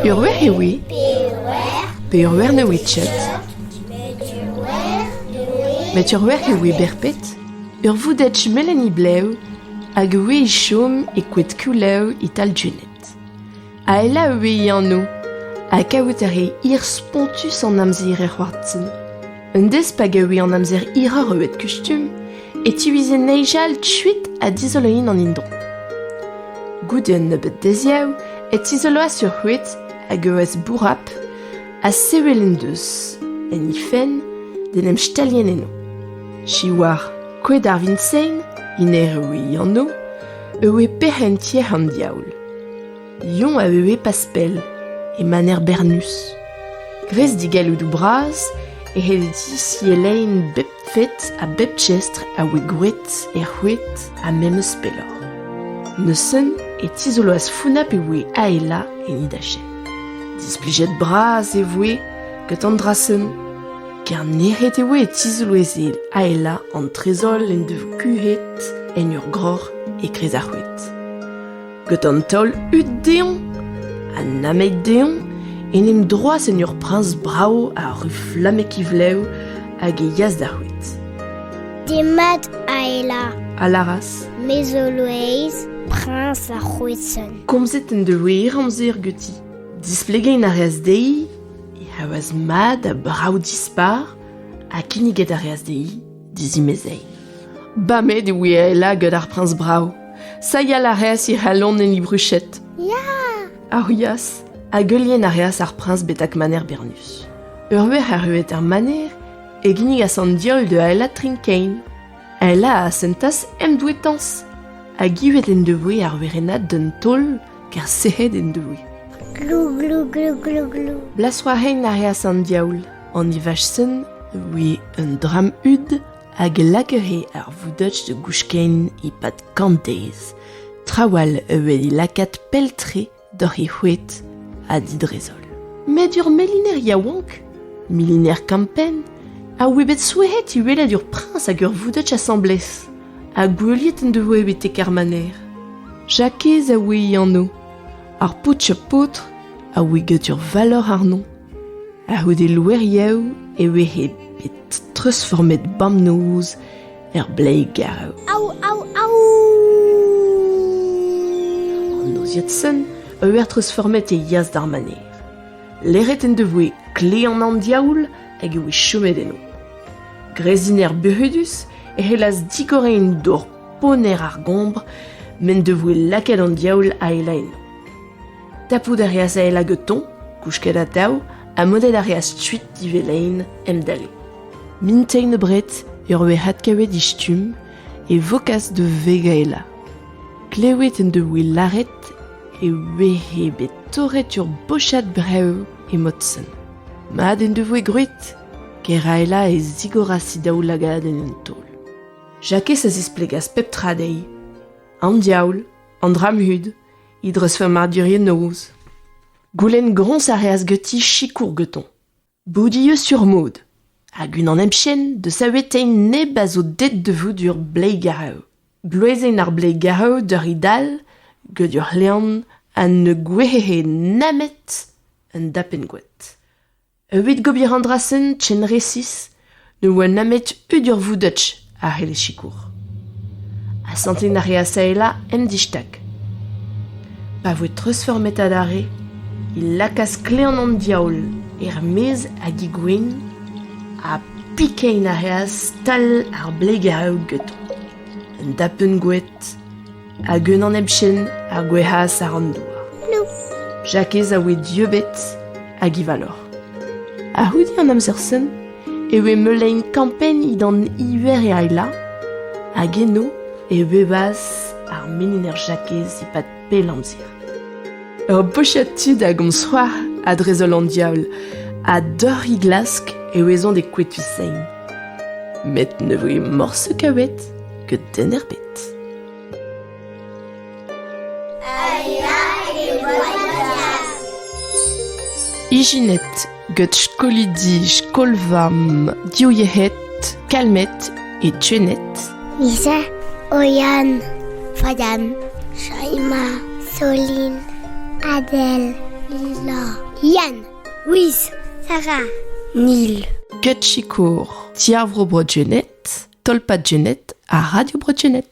Urwer ewe, pe urwer ne wetchet. Met urwer ewe berpet, ur voudetch melani bleu, hag ewe I chom e kwet kuleu ital djunet. A ella ewe I anno, a kaout are ir spontus an amzer c'hoartzen. Un despag ewe an amzer iror euet kustum, et tiwize neijal tchuit a dizoloin an indron. Gouden nebet deziaou, et izoloa sur huet hag eus bourrap, a sewelen deus, en ifen, denem stalien eno. Chiwar, kwed ar vinsein, iner ewe I anno, ewe perhentier an diaoul. Yon a ewe paspel, e maner bernus. Grez digalou braz, e hel di si elein bep fet a bep chestre a we gwet e c'hwet a memeus pelor. Neusen et izoloaz founap ewe a ela en idachen. Displijet braz e voe ket an drasen, ker neret ewe et izoloezel a ela an trezol en dev kuhet en ur gror e krez ar c'hwet. Ket an tol ut deon, a namet deon, en em droaz en ur prince brao a ruflamek ivleu hag e yaz d'ar c'hwet. Demat a ela. A laras. Mezoloeiz, prince a c'hwetsen. Komzet en de weir amzer geuti. Displegein a reas dei, e hawaz mad a brao dispar, a kiniget a reas dei, dizimezei. Bamet e oe a ela gant ar prince brao. Saïal a reas I halon en libruchet. Ya! A ouias, a geulien a reas ar prince betak maner bernus. Urwer a reuet ar maner, e ginnig a san diol de a ela trinkein. A ela a sentas emdouetans, a givet en devoe ar werenat d'un tol, ker sehet en devoe. Glou, glou, glou, glou, glou. Blassoarein a reas an diaoul, an ivachsen, oe un dram ud, hag lakere ar voudotch de gouchkein I pat kantez. Trawal ewe I lakat peltre d'or I c'hwet a didrezol. Met ur meliner yaouank, miliner kampen, a webet souehet I welet ur prince hag ur voudotch assemblez. A gweuliet en devoe betek ar maner. Jakez a oe I anno, ar poutch a poutre a oe get ur valor ar non. A oude loueriaou ewe he bet transformet bamnouz blei garou. Au, au, au! An ozietsen, eur transformet e yaz d'ar maner. Leret en devoe kle an an diaoul hag ewe chomet eno. Greziner burudus e helaz digorein d'or poner ar gombre men devoe laket an diaoul a ela eno. Tapout a reas a ela geton, kouchket a tao, a modet a reas tuit divelein emdale. Mintein bret ur hat kavet istum e vokas de vega ela. Klewet en devoe laret e wehe bet torret ur bochat breu e motsen. Mad en devoe gruet, ker a ela e zigora si daoulagad en un tol. Jakez a zisplegas pep tradei, an diaoul, an dram hud, idres fa mardurien noz. Goulen grons a reas geuti chikour geton. Boudieux sur maud, hag un an emchen de savetein neb a zo det de voud ur blei garao. Glouezen ar blei garao d'ur idal, gant ur lean an ne gwehehe namet un dapen gwet. Evit gobir andrasen tchen resis, ne oa namet ud ur voudotch a hele chikour. A santen a reas a ela em dishtak. Pa voet transformet a dare, il lakas klean an diaoul mez hag I gwen a pikein a reas tal ar blei garao geton. Un dapen gwet hag un an ebchen ar gwehas ar an douar. Jakez a oe diebet hag I valor. A houdi an amzersen, e oe melein kampen I dan iver e aila, hag eno e bebas ar meniner Jakez I pat pel amzer. Ur bochat tud hag omsoar a drezol an diaoul, a dor I glask e oezon de kwetus sein. Met ne voe morse kavet ket den erbet. Ijinet get skolidi skolvam dioyehet, kalmet et tchenet. Lisa, Oyan, Fayan, Shaima, Soline, Adèle, Lila, Yann, Wiz, Sarah, Neil. Gutchikour, Diavro Brodjenet, Tolpa Djenet à Radio Brodjenet.